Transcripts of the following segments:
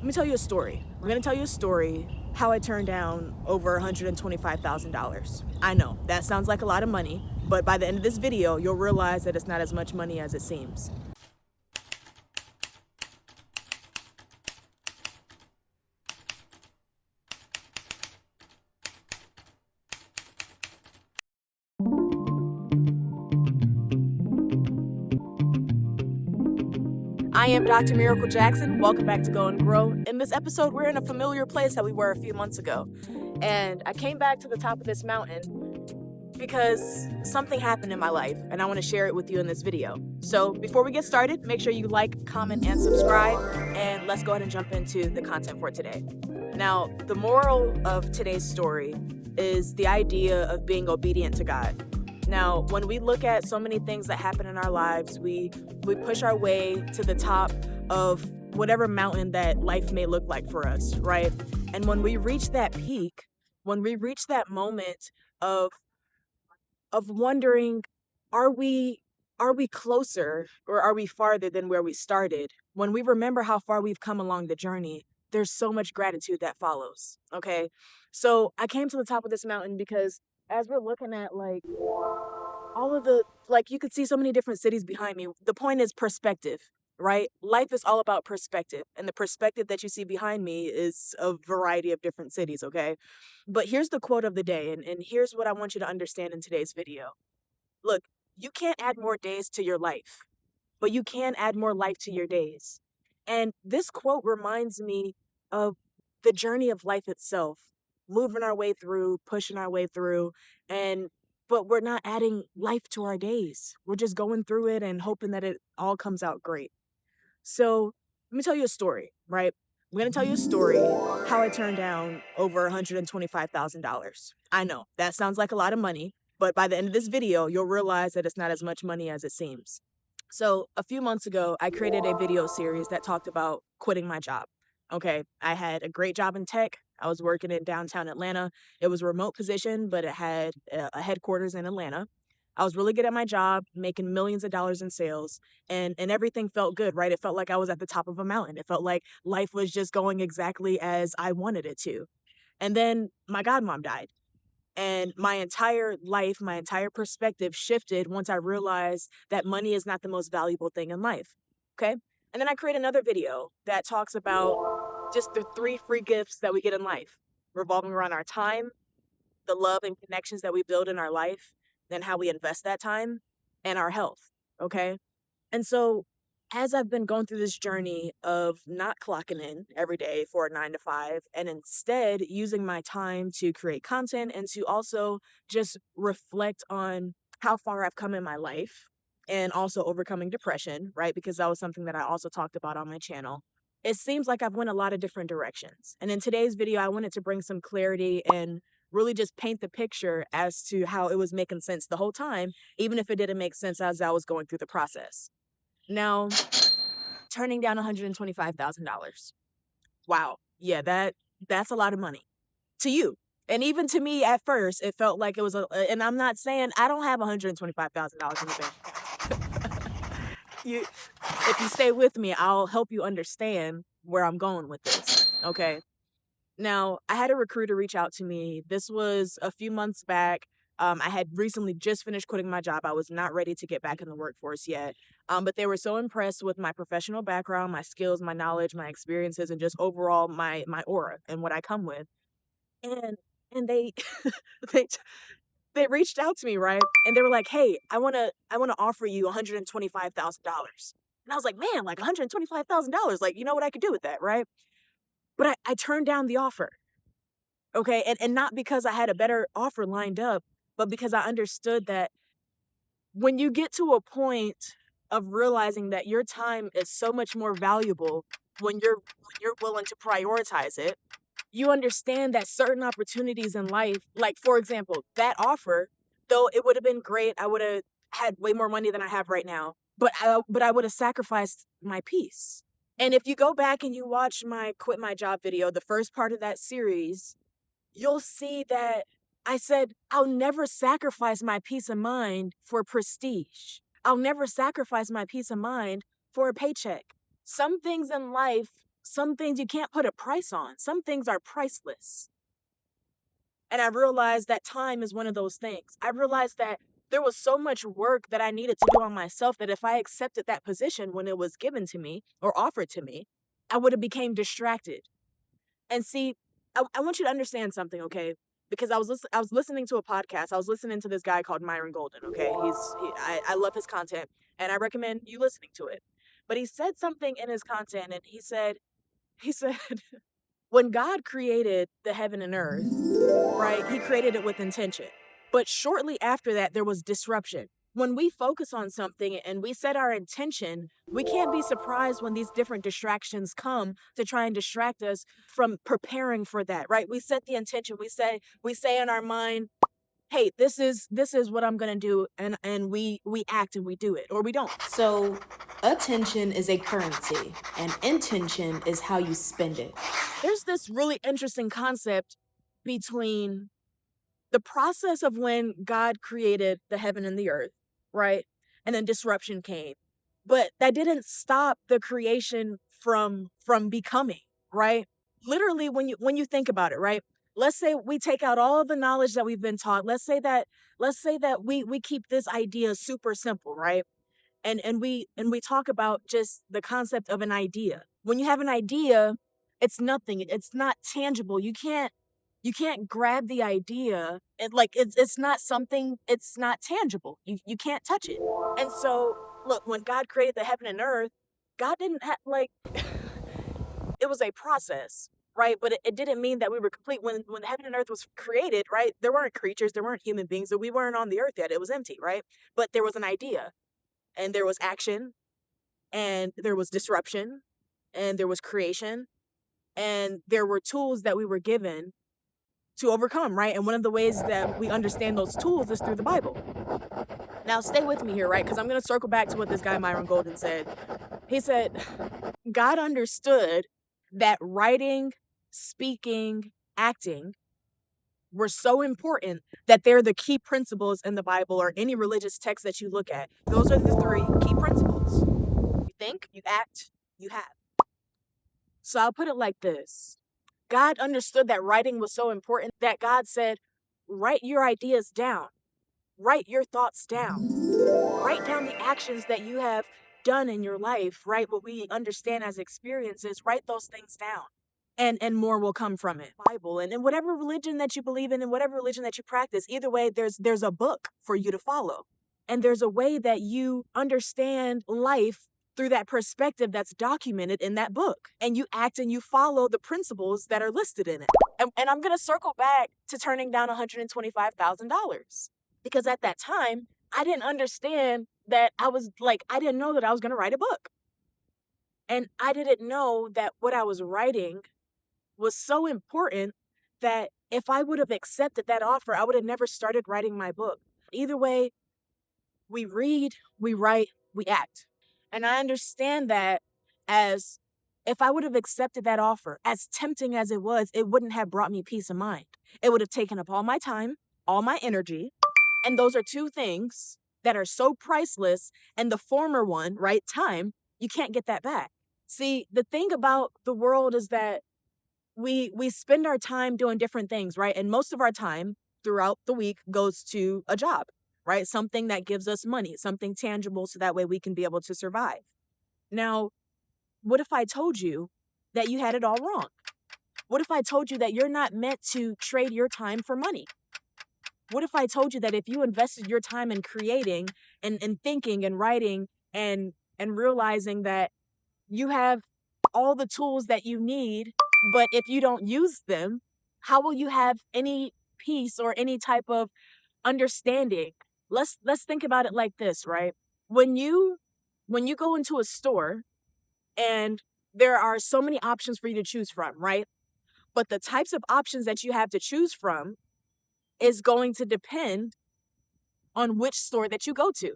Let me tell you a story. I'm going to tell you a story how I turned down over $125,000. I know that sounds like a lot of money, but by the end of this video, you'll realize that it's not as much money as it seems. I am Dr. Miracle Jackson. Welcome back to Go and Grow. In this episode, we're in a familiar place that we were a few months ago. And I came back to the top of this mountain because something happened in my life, and I want to share it with you in this video. So before we get started, make sure you like, comment, and subscribe, and let's go ahead and jump into the content for today. Now, the moral of today's story is the idea of being obedient to God. Now, when we look at so many things that happen in our lives, we push our way to the top of whatever mountain that life may look like for us, right? And when we reach that peak, when we reach that moment of wondering, are we closer or are we farther than where we started? When we remember how far we've come along the journey, there's so much gratitude that follows, okay? So I came to the top of this mountain because as we're looking at all of you could see so many different cities behind me. The point is perspective, right? Life is all about perspective. And the perspective that you see behind me is a variety of different cities, okay? But here's the quote of the day. And here's what I want you to understand in today's video. Look, you can't add more days to your life, but you can add more life to your days. And this quote reminds me of the journey of life itself, moving our way through, pushing our way through, but we're not adding life to our days. We're just going through it and hoping that it all comes out great. So let me tell you a story, right? I'm going to tell you a story how I turned down over $125,000. I know that sounds like a lot of money, but by the end of this video, you'll realize that it's not as much money as it seems. So a few months ago, I created a video series that talked about quitting my job. Okay, I had a great job in tech. I was working in downtown Atlanta. It was a remote position, but it had a headquarters in Atlanta. I was really good at my job, making millions of dollars in sales, and everything felt good, right? It felt like I was at the top of a mountain. It felt like life was just going exactly as I wanted it to. And then my godmom died. And my entire life, my entire perspective shifted once I realized that money is not the most valuable thing in life. Okay? And then I create another video that talks about just the 3 free gifts that we get in life, revolving around our time, the love and connections that we build in our life, then how we invest that time, and our health. Okay? And so as I've been going through this journey of not clocking in every day for a 9 to 5 and instead using my time to create content and to also just reflect on how far I've come in my life and also overcoming depression, right? Because that was something that I also talked about on my channel. It seems like I've went a lot of different directions. And in today's video, I wanted to bring some clarity and really just paint the picture as to how it was making sense the whole time, even if it didn't make sense as I was going through the process. Now, turning down $125,000. Wow. Yeah, that's a lot of money to you. And even to me at first, it felt like it was and I'm not saying I don't have $125,000 in the bank. If you stay with me, I'll help you understand where I'm going with this. Okay. Now, I had a recruiter reach out to me. This was a few months back. I had recently just finished quitting my job. I was not ready to get back in the workforce yet. But they were so impressed with my professional background, my skills, my knowledge, my experiences, and just overall my aura and what I come with. And they they they reached out to me, right? And they were like, "Hey, I wanna offer you $125,000." And I was like, "Man, like $125,000, like you know what I could do with that, right?" But I turned down the offer. Okay, and not because I had a better offer lined up, but because I understood that when you get to a point of realizing that your time is so much more valuable when you're willing to prioritize it, you understand that certain opportunities in life, like for example, that offer, though it would have been great, I would have had way more money than I have right now, but I would have sacrificed my peace. And if you go back and you watch my quit my job video, the first part of that series, you'll see that I said, I'll never sacrifice my peace of mind for prestige. I'll never sacrifice my peace of mind for a paycheck. Some things in life Some things you can't put a price on. Some things are priceless. And I realized that time is one of those things. I realized that there was so much work that I needed to do on myself that if I accepted that position when it was given to me or offered to me, I would have became distracted. And see, I want you to understand something, okay? Because I was listening to a podcast. I was listening to this guy called Myron Golden, okay? I love his content and I recommend you listening to it. But he said something in his content and he said when God created the heaven and earth, right? He created it with intention. But shortly after that, there was disruption. When we focus on something and we set our intention, we can't be surprised when these different distractions come to try and distract us from preparing for that, right? We set the intention. We say in our mind, hey, this is what I'm gonna do, and we act and we do it, or we don't. So, attention is a currency, and intention is how you spend it. There's this really interesting concept between the process of when God created the heaven and the earth, right? And then disruption came. But that didn't stop the creation from becoming, right? Literally when you think about it, right? Let's say we take out all of the knowledge that we've been taught. Let's say that we keep this idea super simple, right? And we talk about just the concept of an idea. When you have an idea, it's nothing. It's not tangible. You can't grab the idea and like it's not something, it's not tangible. You can't touch it. And so look, when God created the heaven and earth, God didn't have like it was a process, right? But it didn't mean that we were complete. When the heaven and earth was created, right? There weren't creatures, there weren't human beings, so we weren't on the earth yet. It was empty, right? But there was an idea and there was action and there was disruption and there was creation and there were tools that we were given to overcome, right? And one of the ways that we understand those tools is through the Bible. Now, stay with me here, right? Because I'm going to circle back to what this guy, Myron Golden, said. He said, God understood that writing, speaking, acting were so important that they're the key principles in the Bible or any religious text that you look at. Those are the three key principles. You think, you act, you have. So I'll put it like this. God understood that writing was so important that God said, write your ideas down. Write your thoughts down. Write down the actions that you have done in your life, right? What we understand as experiences, write those things down. And more will come from it. Bible and in whatever religion that you believe in and whatever religion that you practice, either way, there's a book for you to follow. And there's a way that you understand life through that perspective that's documented in that book. And you act and you follow the principles that are listed in it. And I'm going to circle back to turning down $125,000. Because at that time, I didn't understand that I didn't know that I was going to write a book. And I didn't know that what I was writing was so important that if I would have accepted that offer, I would have never started writing my book. Either way, we read, we write, we act. And I understand that as if I would have accepted that offer, as tempting as it wouldn't have brought me peace of mind. It would have taken up all my time, all my energy. And those are two things that are so priceless. And the former one, right, time, you can't get that back. See, the thing about the world is that we spend our time doing different things, right? And most of our time throughout the week goes to a job, right? Something that gives us money, something tangible, so that way we can be able to survive. Now, what if I told you that you had it all wrong? What if I told you that you're not meant to trade your time for money? What if I told you that if you invested your time in creating and thinking and writing and realizing that you have all the tools that you need, but if you don't use them, how will you have any peace or any type of understanding? Let's think about it like this, right? When you go into a store and there are so many options for you to choose from, right? But the types of options that you have to choose from is going to depend on which store that you go to.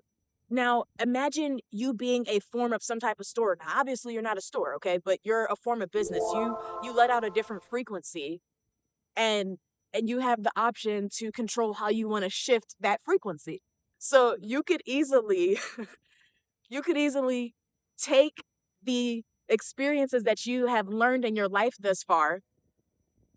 Now, imagine you being a form of some type of store. Now, obviously, you're not a store, okay? But you're a form of business. You let out a different frequency, and you have the option to control how you want to shift that frequency. So you could easily take the experiences that you have learned in your life thus far,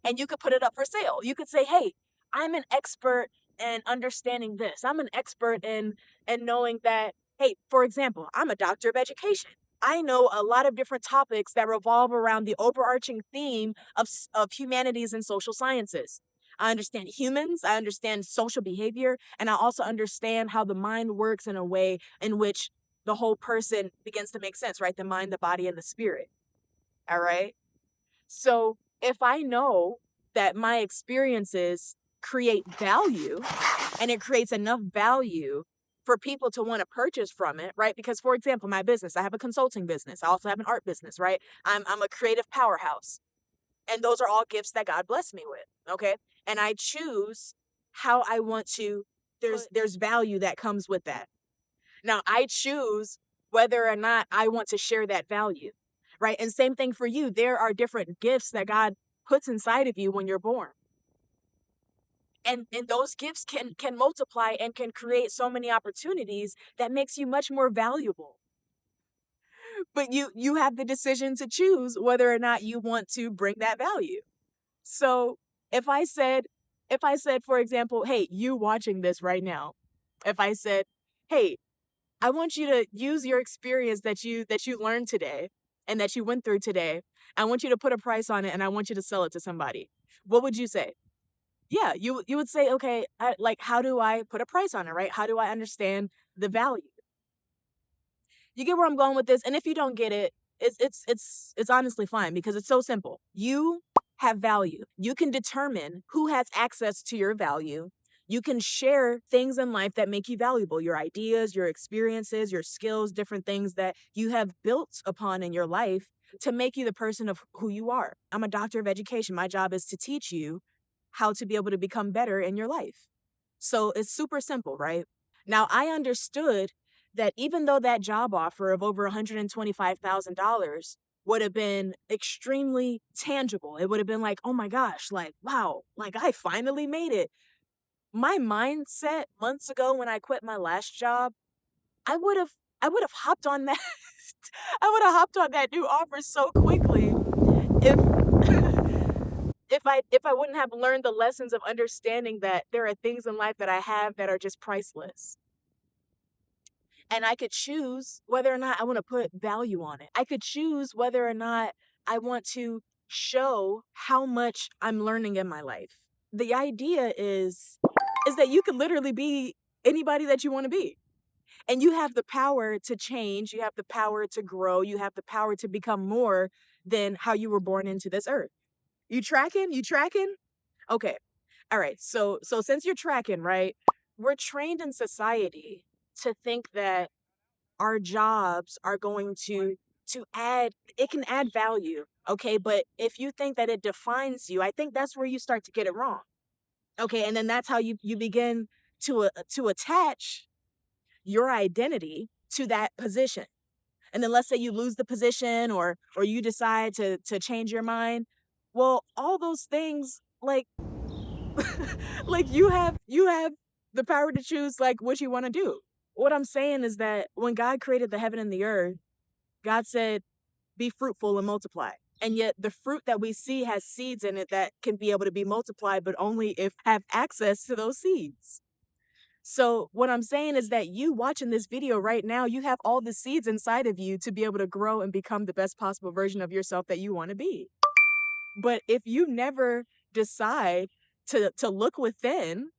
and you could put it up for sale. You could say, "Hey, I'm an expert in understanding this. I'm an expert in knowing that, hey, for example, I'm a doctor of education. I know a lot of different topics that revolve around the overarching theme of humanities and social sciences. I understand humans, I understand social behavior, and I also understand how the mind works in a way in which the whole person begins to make sense, right? The mind, the body, and the spirit. All right. So if I know that my experiences create value and it creates enough value for people to want to purchase from it, right? Because, for example, my business, I have a consulting business. I also have an art business, right? I'm a creative powerhouse. And those are all gifts that God blessed me with. Okay. And I choose how I want to, there's value that comes with that. Now, I choose whether or not I want to share that value, right? And same thing for you. There are different gifts that God puts inside of you when you're born. And those gifts can multiply and can create so many opportunities that makes you much more valuable. But you have the decision to choose whether or not you want to bring that value. So if I said, for example, hey, you watching this right now, if I said, hey, I want you to use your experience that you learned today and that you went through today. I want you to put a price on it and I want you to sell it to somebody. What would you say? Yeah, you would say, okay, like how do I put a price on it, right? How do I understand the value? You get where I'm going with this? And if you don't get it, it's honestly fine because it's so simple. You have value. You can determine who has access to your value. You can share things in life that make you valuable, your ideas, your experiences, your skills, different things that you have built upon in your life to make you the person of who you are. I'm a doctor of education. My job is to teach you how to be able to become better in your life. So it's super simple, right? Now, I understood that even though that job offer of over $125,000 would have been extremely tangible, it would have been like, oh my gosh, like, wow, like I finally made it. My mindset months ago when I quit my last job, I would have I would have hopped on that I would have hopped on that new offer so quickly if if I wouldn't have learned the lessons of understanding that there are things in life that I have that are just priceless. And I could choose whether or not I want to put value on it. I could choose whether or not I want to show how much I'm learning in my life. The idea is that you can literally be anybody that you want to be. And you have the power to change, you have the power to grow, you have the power to become more than how you were born into this earth. You tracking? You tracking? Okay. All right. So since you're tracking, right? We're trained in society to think that our jobs are going to add it can add value, okay? But if you think that it defines you, I think that's where you start to get it wrong. Okay? And then that's how you begin to attach your identity to that position. And then let's say you lose the position or you decide to change your mind. Well, all those things like like you have the power to choose like what you want to do. What I'm saying is that when God created the heaven and the earth, God said, be fruitful and multiply. And yet the fruit that we see has seeds in it that can be able to be multiplied, but only if have access to those seeds. So what I'm saying is that you watching this video right now, you have all the seeds inside of you to be able to grow and become the best possible version of yourself that you want to be. But if you never decide to look within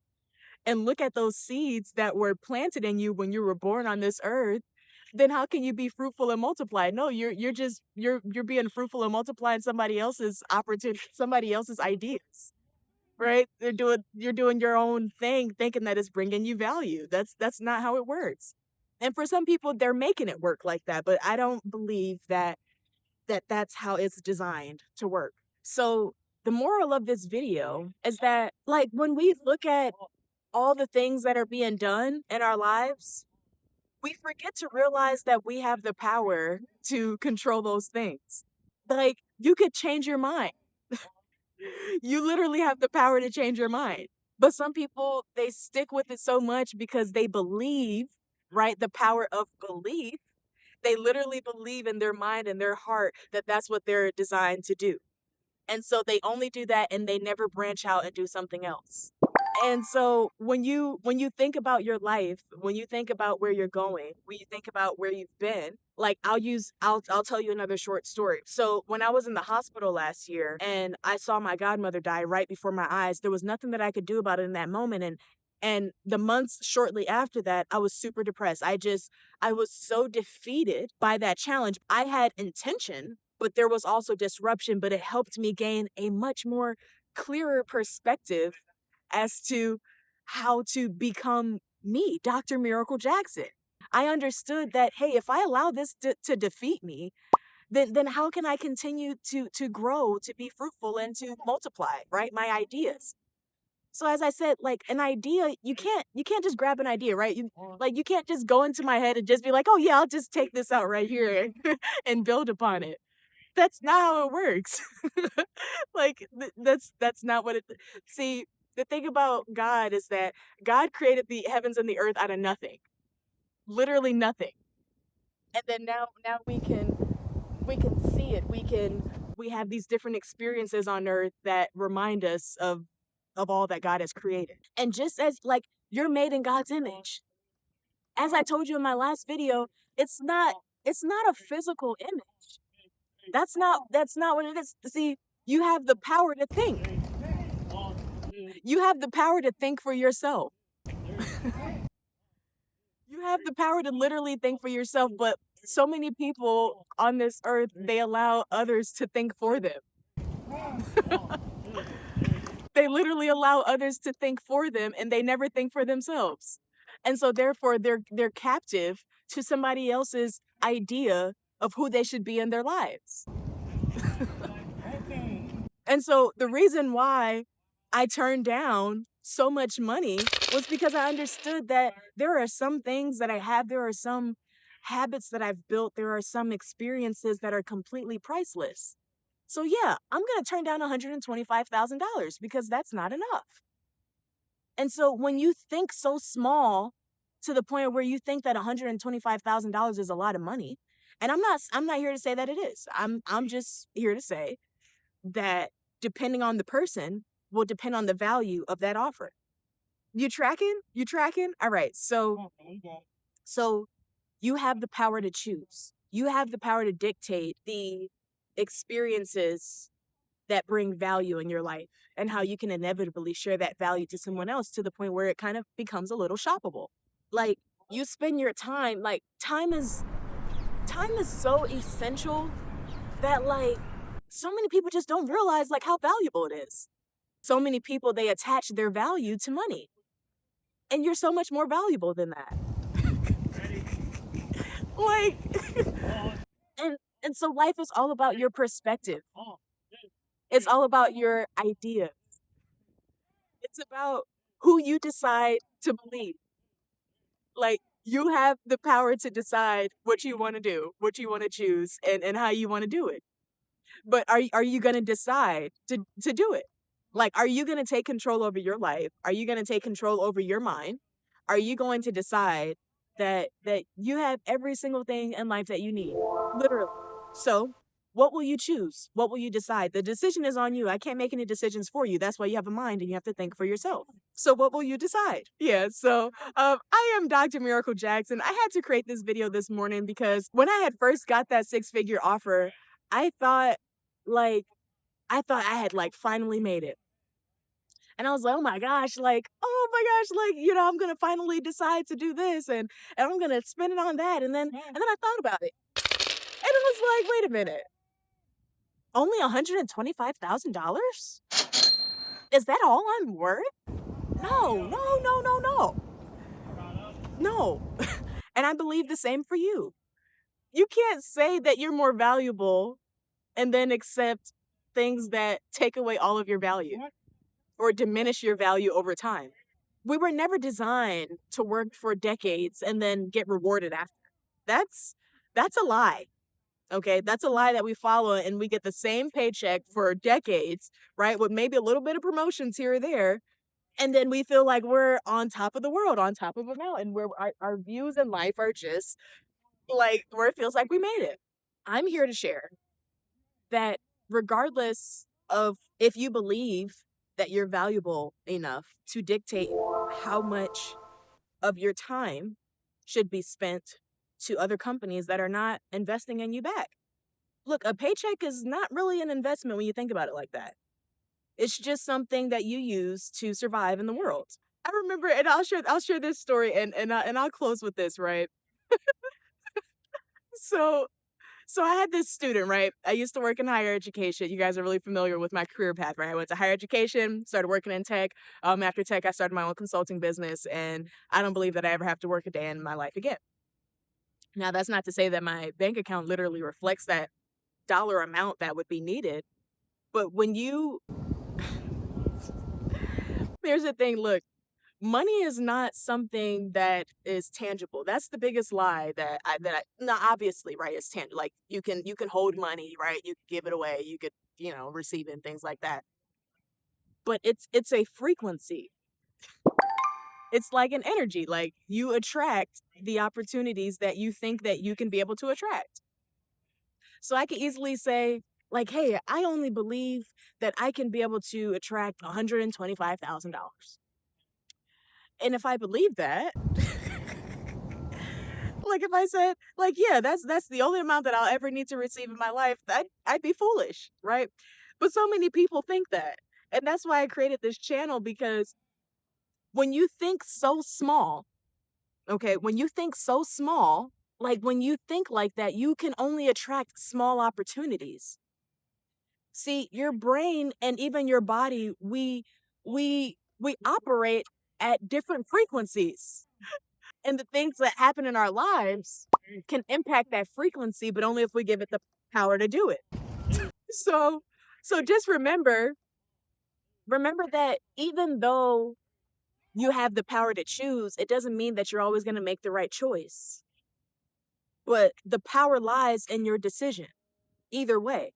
and look at those seeds that were planted in you when you were born on this earth, then how can you be fruitful and multiply? No, you're being fruitful and multiplying somebody else's opportunity, somebody else's ideas, right? You're doing your own thing, thinking that it's bringing you value. That's not how it works. And for some people, they're making it work like that, but I don't believe that's how it's designed to work. So the moral of this video is that, like, when we look at all the things that are being done in our lives, we forget to realize that we have the power to control those things. Like, you could change your mind. You literally have the power to change your mind. But some people, they stick with it so much because they believe, right? The power of belief. They literally believe in their mind and their heart that that's what they're designed to do. And so they only do that and they never branch out and do something else. And so when you think about your life, when you think about where you're going, when you think about where you've been, like I'll tell you another short story. So when I was in the hospital last year and I saw my godmother die right before my eyes, there was nothing that I could do about it in that moment. And the months shortly after that, I was super depressed. I was so defeated by that challenge. I had intention, but there was also disruption, but it helped me gain a much more clearer perspective as to how to become me, Dr. Miracle Jackson. I understood that, hey, if I allow this to defeat me, then how can I continue to grow, to be fruitful, and to multiply, right? My ideas. So as I said, like an idea, you can't just grab an idea, right? You can't just go into my head and just be like, oh yeah, I'll just take this out right here and build upon it. That's not how it works. Like that's not what it. See, the thing about God is that God created the heavens and the earth out of nothing, literally nothing, and then now we can see it. We have these different experiences on earth that remind us of all that God has created. And just as like you're made in God's image, as I told you in my last video, it's not a physical image. That's not what it is. See, you have the power to think. You have the power to think for yourself. You have the power to literally think for yourself, but so many people on this earth, they allow others to think for them. They literally allow others to think for them and they never think for themselves. And so therefore they're captive to somebody else's idea of who they should be in their lives. And so the reason why I turned down so much money was because I understood that there are some things that I have, there are some habits that I've built, there are some experiences that are completely priceless. So yeah, I'm going to turn down $125,000 because that's not enough. And so when you think so small to the point where you think that $125,000 is a lot of money, and I'm not here to say that it is. I'm just here to say that depending on the person will depend on the value of that offer. You tracking? You tracking? All right. So you have the power to choose. You have the power to dictate the experiences that bring value in your life and how you can inevitably share that value to someone else to the point where it kind of becomes a little shoppable. Like you spend your time, like time is so essential that like so many people just don't realize like how valuable it is. So many people, they attach their value to money. And you're so much more valuable than that. Like and so life is all about your perspective. It's all about your ideas. It's about who you decide to believe. Like you have the power to decide what you want to do, what you want to choose, and how you want to do it. But are you going to decide to do it? Like, are you going to take control over your life? Are you going to take control over your mind? Are you going to decide that you have every single thing in life that you need? Literally. So, what will you choose? What will you decide? The decision is on you. I can't make any decisions for you. That's why you have a mind and you have to think for yourself. So, what will you decide? Yeah. So, I am Dr. Miracle Jackson. I had to create this video this morning because when I had first got that 6-figure offer, I thought like I had like finally made it. And I was like, oh my gosh, like, I'm gonna finally decide to do this and I'm gonna spend it on that. And then I thought about it. And it was like, wait a minute. Only $125,000? Is that all I'm worth? No, no, no, no, no. No. And I believe the same for you. You can't say that you're more valuable and then accept things that take away all of your value or diminish your value over time. We were never designed to work for decades and then get rewarded after. That's a lie. Okay, that's a lie that we follow and we get the same paycheck for decades, right? With maybe a little bit of promotions here or there. And then we feel like we're on top of the world, on top of a mountain, where our views in life are just like where it feels like we made it. I'm here to share that regardless of if you believe that you're valuable enough to dictate how much of your time should be spent to other companies that are not investing in you back. Look, a paycheck is not really an investment when you think about it like that. It's just something that you use to survive in the world. I remember, and I'll share this story, and I'll close with this, right? So so I had this student, right? I used to work in higher education. You guys are really familiar with my career path, right? I went to higher education, started working in tech. After tech, I started my own consulting business, and I don't believe that I ever have to work a day in my life again. Now, that's not to say that my bank account literally reflects that dollar amount that would be needed, but when you here's the thing, look, money is not something that is tangible. That's the biggest lie that I no, obviously, right, it's tangible. Like you can hold money, right? You can give it away, you could, receive it and things like that. But it's a frequency. It's like an energy. Like you attract the opportunities that you think that you can be able to attract. So I could easily say, like, hey, I only believe that I can be able to attract $125,000. And if I believe that, like if I said, like, yeah, that's the only amount that I'll ever need to receive in my life, I'd be foolish, right? But so many people think that. And that's why I created this channel, because when you think so small, okay, when you think so small, like when you think like that, you can only attract small opportunities. See, your brain and even your body, we operate at different frequencies. And the things that happen in our lives can impact that frequency, but only if we give it the power to do it. So so just remember that even though you have the power to choose, it doesn't mean that you're always going to make the right choice. But the power lies in your decision. Either way.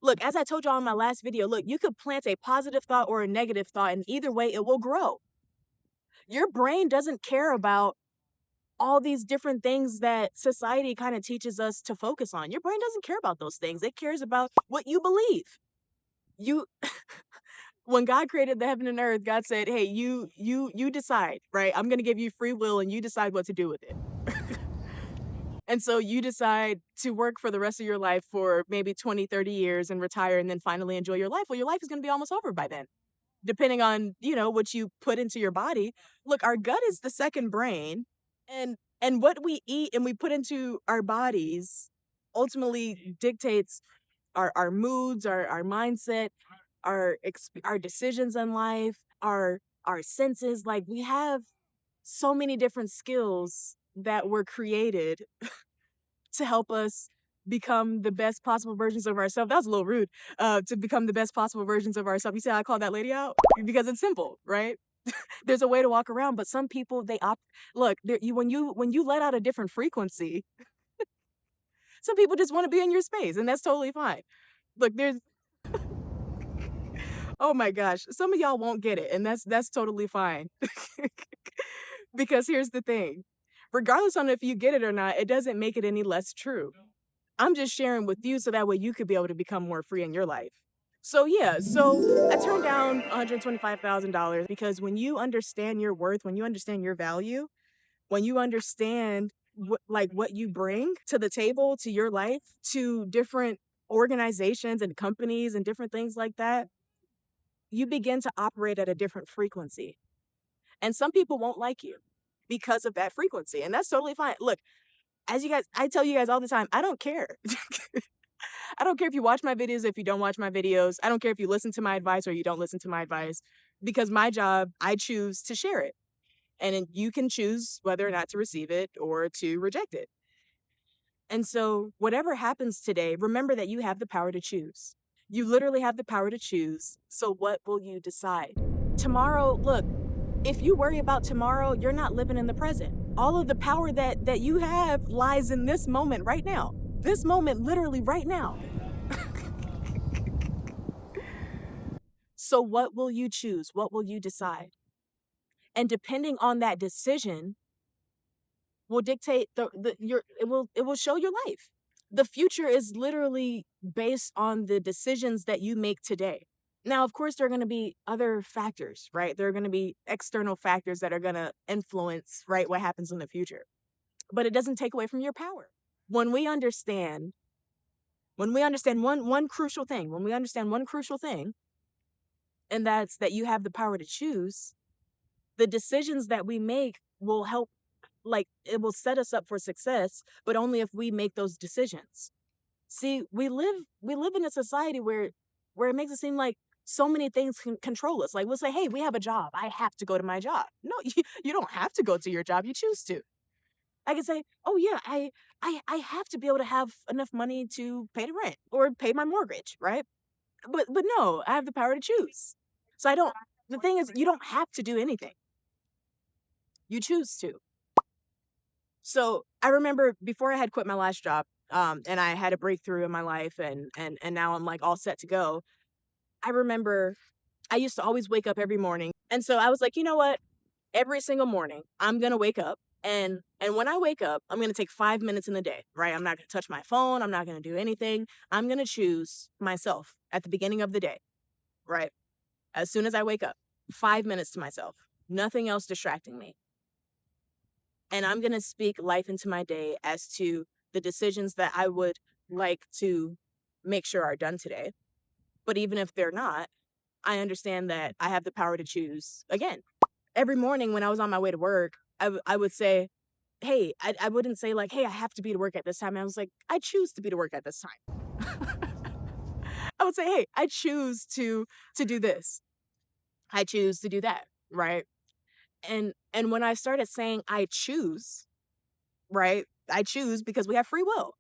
Look, as I told y'all in my last video, look, you could plant a positive thought or a negative thought, and either way, it will grow. Your brain doesn't care about all these different things that society kind of teaches us to focus on. Your brain doesn't care about those things. It cares about what you believe. You when God created the heaven and earth, God said, "Hey, you decide, right? I'm going to give you free will and you decide what to do with it." And so you decide to work for the rest of your life for maybe 20, 30 years and retire and then finally enjoy your life. Well, your life is going to be almost over by then, depending on, what you put into your body. Look, our gut is the second brain, and what we eat and we put into our bodies ultimately dictates our moods, our mindset, our decisions in life, our senses. Like we have so many different skills that were created to help us become the best possible versions of ourselves. That was a little rude. To become the best possible versions of ourselves. You see how I called that lady out? Because it's simple, right? There's a way to walk around, but some people look, when you let out a different frequency, some people just want to be in your space, and that's totally fine. Look, there's oh my gosh, some of y'all won't get it, and that's totally fine. Because here's the thing. Regardless on if you get it or not, it doesn't make it any less true. I'm just sharing with you so that way you could be able to become more free in your life. So yeah, so I turned down $125,000 because when you understand your worth, when you understand your value, when you understand what you bring to the table, to your life, to different organizations and companies and different things like that, you begin to operate at a different frequency. And some people won't like you because of that frequency, and that's totally fine. Look, I tell you guys all the time, I don't care. I don't care if you watch my videos, if you don't watch my videos. I don't care if you listen to my advice or you don't listen to my advice, because my job, I choose to share it. And then you can choose whether or not to receive it or to reject it. And so whatever happens today, remember that you have the power to choose. You literally have the power to choose. So what will you decide? Tomorrow, look, if you worry about tomorrow, you're not living in the present. All of the power that you have lies in this moment right now. This moment, literally right now. So what will you choose? What will you decide? And depending on that decision, will dictate it will show your life. The future is literally based on the decisions that you make today. Now, of course, there are going to be other factors, right? There are going to be external factors that are going to influence, right, what happens in the future. But it doesn't take away from your power. When we understand, one crucial thing, and that's that you have the power to choose, the decisions that we make will help, like, it will set us up for success, but only if we make those decisions. See, we live in a society where it makes it seem like so many things can control us. Like, we'll say, hey, we have a job, I have to go to my job. No, you don't have to go to your job, you choose to. I can say, oh yeah, I have to be able to have enough money to pay the rent or pay my mortgage, right? But no, I have the power to choose. So I don't the thing is, you don't have to do anything. You choose to. So I remember before I had quit my last job, and I had a breakthrough in my life, and now I'm like all set to go. I remember I used to always wake up every morning. And so I was like, you know what? Every single morning, I'm gonna wake up, and when I wake up, I'm gonna take 5 minutes in the day, right? I'm not gonna touch my phone, I'm not gonna do anything. I'm gonna choose myself at the beginning of the day, right? As soon as I wake up, 5 minutes to myself, nothing else distracting me. And I'm going to speak life into my day as to the decisions that I would like to make sure are done today. But even if they're not, I understand that I have the power to choose again. Every morning when I was on my way to work, I would say, hey, I wouldn't say like, hey, I have to be to work at this time. I was like, I choose to be to work at this time. I would say, hey, I choose to do this. I choose to do that, right? And when I started saying I choose, right? I choose because we have free will.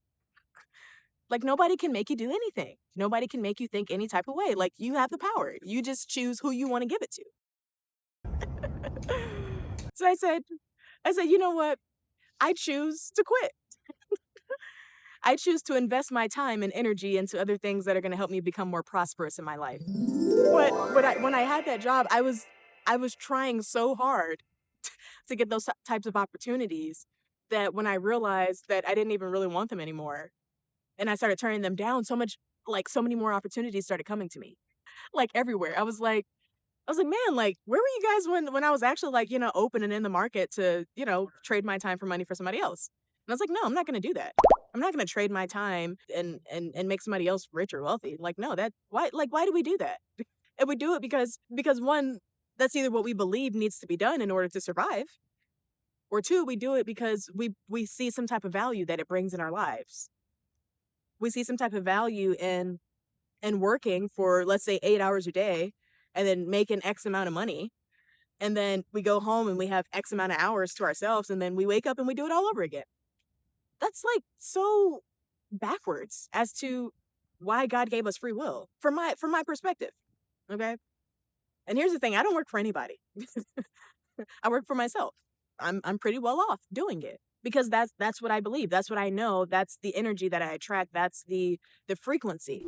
Like, nobody can make you do anything. Nobody can make you think any type of way. Like, you have the power. You just choose who you want to give it to. So I said, you know what? I choose to quit. I choose to invest my time and energy into other things that are going to help me become more prosperous in my life. But when I had that job, I was trying so hard to get those types of opportunities that when I realized that I didn't even really want them anymore, and I started turning them down, so many more opportunities started coming to me, like everywhere. I was like, man, like, where were you guys when I was actually, like, open and in the market to, trade my time for money for somebody else? And I was like, no, I'm not going to do that. I'm not going to trade my time and make somebody else rich or wealthy. Like, no, why do we do that? And we do it because one, that's either what we believe needs to be done in order to survive, or two, we do it because we see some type of value that it brings in our lives. We see some type of value in working for, let's say, 8 hours a day and then making X amount of money. And then we go home and we have X amount of hours to ourselves, and then we wake up and we do it all over again. That's like so backwards as to why God gave us free will from my perspective. Okay. And here's the thing, I don't work for anybody. I work for myself. I'm pretty well off doing it because that's what I believe. That's what I know. That's the energy that I attract. That's the frequency.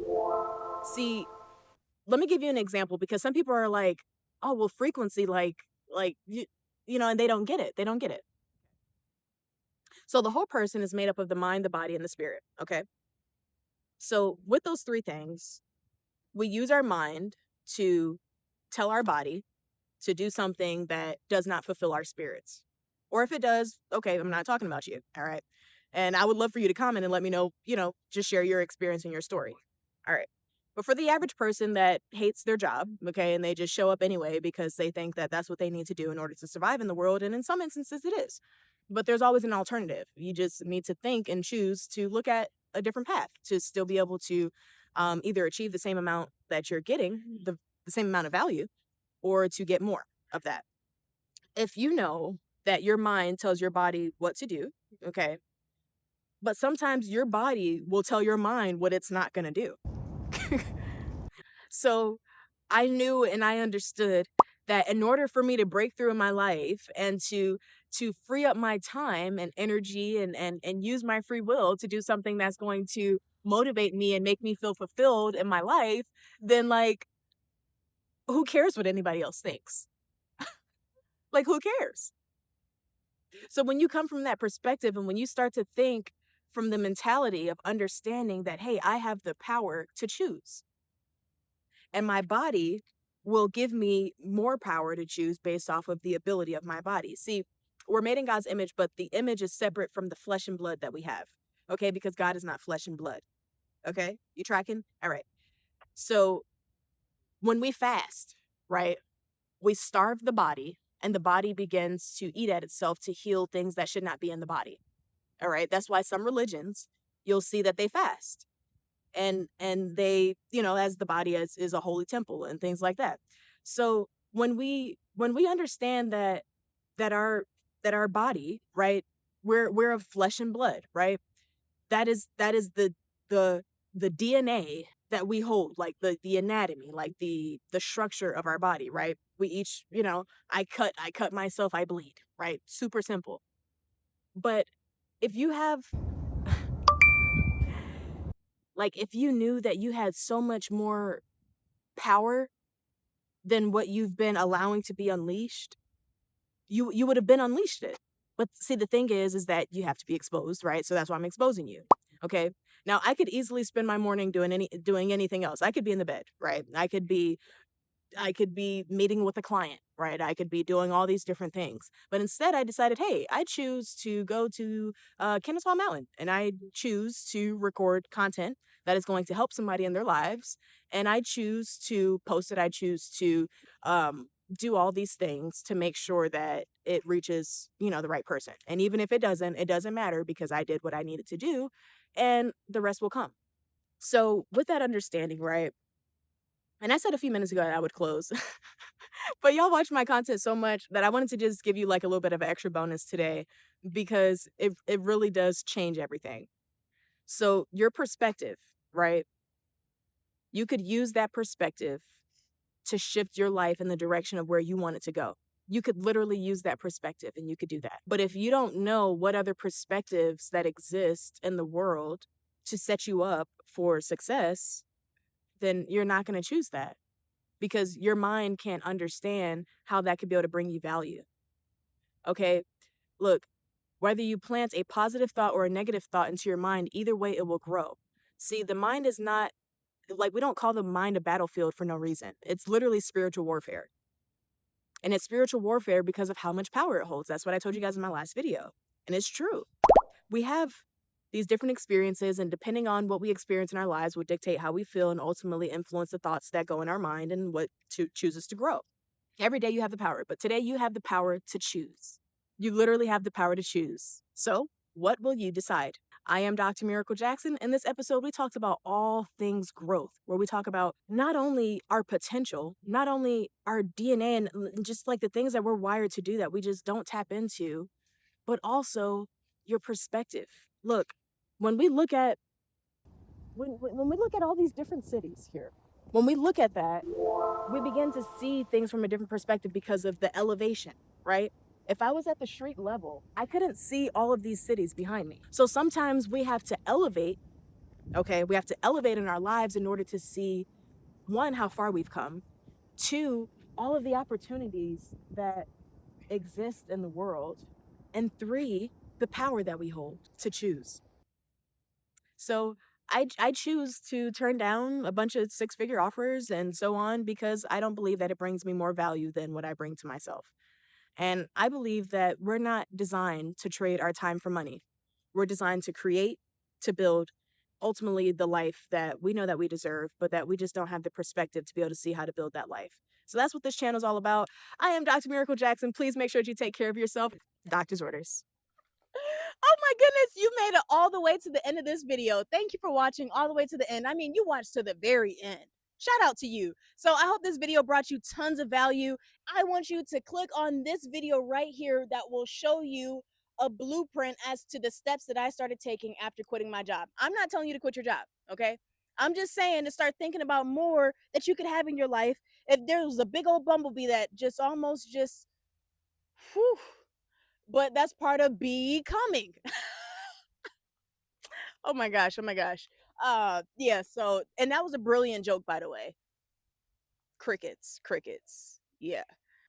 See, let me give you an example, because some people are like, "Oh, well, frequency, like and they don't get it. They don't get it." So the whole person is made up of the mind, the body, and the spirit. Okay. So with those three things, we use our mind to tell our body to do something that does not fulfill our spirits. Or if it does, okay, I'm not talking about you. All right. And I would love for you to comment and let me know, just share your experience and your story. All right. But for the average person that hates their job, okay, and they just show up anyway because they think that that's what they need to do in order to survive in the world. And in some instances, it is. But there's always an alternative. You just need to think and choose to look at a different path to still be able to either achieve the same amount that you're getting, the same amount of value, or to get more of that. If you know that your mind tells your body what to do, okay, but sometimes your body will tell your mind what it's not going to do. So I knew and I understood that in order for me to break through in my life and to free up my time and energy and use my free will to do something that's going to motivate me and make me feel fulfilled in my life, then, like, who cares what anybody else thinks? Like, who cares? So when you come from that perspective and when you start to think from the mentality of understanding that, hey, I have the power to choose, and my body will give me more power to choose based off of the ability of my body. See, we're made in God's image, but the image is separate from the flesh and blood that we have. Okay, because God is not flesh and blood. Okay, you tracking? All right. So when we fast, right, we starve the body and the body begins to eat at itself to heal things that should not be in the body. All right. That's why some religions, you'll see that they fast and they, as the body is a holy temple and things like that. So when we understand that our body, right, we're of flesh and blood, right? That is the the DNA that we hold, like the anatomy, like the structure of our body, right? We each, I cut myself, I bleed, right? Super simple. But if you have like if you knew that you had so much more power than what you've been allowing to be unleashed, you would have been unleashed it. But see, the thing is that you have to be exposed, right? So that's why I'm exposing you. Okay. Now I could easily spend my morning doing anything else. I could be in the bed, right? I could be meeting with a client, right? I could be doing all these different things. But instead, I decided, hey, I choose to go to Kennesaw Mountain and I choose to record content that is going to help somebody in their lives. And I choose to post it. I choose to do all these things to make sure that it reaches, the right person. And even if it doesn't matter because I did what I needed to do and the rest will come. So, with that understanding, right? And I said a few minutes ago that I would close. But y'all watch my content so much that I wanted to just give you like a little bit of an extra bonus today because it really does change everything. So your perspective, right? You could use that perspective to shift your life in the direction of where you want it to go. You could literally use that perspective and you could do that. But if you don't know what other perspectives that exist in the world to set you up for success, then you're not going to choose that because your mind can't understand how that could be able to bring you value. Okay. Look, whether you plant a positive thought or a negative thought into your mind, either way it will grow. See, the mind is not like we don't call the mind a battlefield for no reason. It's literally spiritual warfare. And it's spiritual warfare because of how much power it holds. That's what I told you guys in my last video. And it's true. We have these different experiences, and depending on what we experience in our lives, will dictate how we feel and ultimately influence the thoughts that go in our mind and what chooses to grow. Every day you have the power, but today you have the power to choose. You literally have the power to choose. So, what will you decide? I am Dr. Miracle Jackson. In this episode, we talked about all things growth, where we talk about not only our potential, not only our DNA, and just like the things that we're wired to do that we just don't tap into, but also your perspective. Look, when we look at when we look at all these different cities here, when we look at that, we begin to see things from a different perspective because of the elevation, right? If I was at the street level, I couldn't see all of these cities behind me. So sometimes we have to elevate, okay? We have to elevate in our lives in order to see, one, how far we've come, two, all of the opportunities that exist in the world, and three, the power that we hold to choose. So I choose to turn down a bunch of six-figure offers and so on because I don't believe that it brings me more value than what I bring to myself. And I believe that we're not designed to trade our time for money. We're designed to create, to build, ultimately the life that we know that we deserve, but that we just don't have the perspective to be able to see how to build that life. So that's what this channel is all about. I am Dr. Miracle Jackson. Please make sure that you take care of yourself. Doctor's orders. Oh my goodness, you made it all the way to the end of this video. Thank you for watching all the way to the end. I mean, you watched to the very end. Shout out to you. So I hope this video brought you tons of value. I want you to click on this video right here that will show you a blueprint as to the steps that I started taking after quitting my job. I'm not telling you to quit your job, okay? I'm just saying to start thinking about more that you could have in your life. If there was a big old bumblebee that just almost just, whew, but that's part of becoming. Oh my gosh, oh my gosh. Yeah, so and that was a brilliant joke, by the way. Crickets, crickets. Yeah.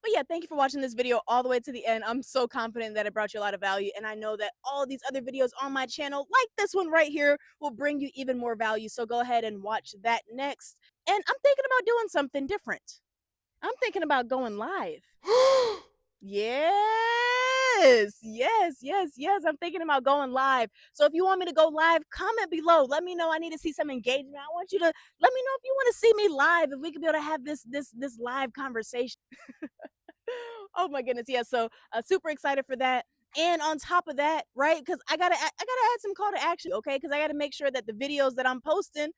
But yeah, thank you for watching this video all the way to the end. I'm so confident that it brought you a lot of value. And I know that all these other videos on my channel, like this one right here, will bring you even more value. So go ahead and watch that next. And I'm thinking about doing something different. I'm thinking about going live. Yes, yes, yes, yes. I'm thinking about going live. So if you want me to go live, comment below. Let me know. I need to see some engagement. I want you to let me know if you want to see me live. If we could be able to have this live conversation. Oh my goodness, yeah. So super excited for that. And on top of that, right? Because I gotta add some call to action, okay? Because I gotta make sure that the videos that I'm posting is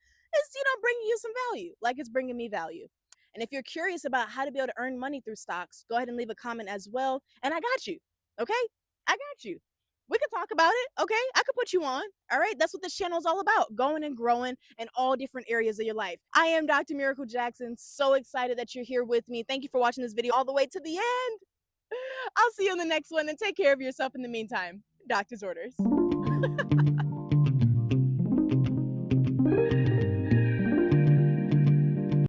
bringing you some value, like it's bringing me value. And if you're curious about how to be able to earn money through stocks, go ahead and leave a comment as well. And I got you, okay? I got you. We could talk about it, okay? I could put you on, all right? That's what this channel is all about, going and growing in all different areas of your life. I am Dr. Miracle Jackson. So excited that you're here with me. Thank you for watching this video all the way to the end. I'll see you in the next one and take care of yourself in the meantime. Doctor's orders.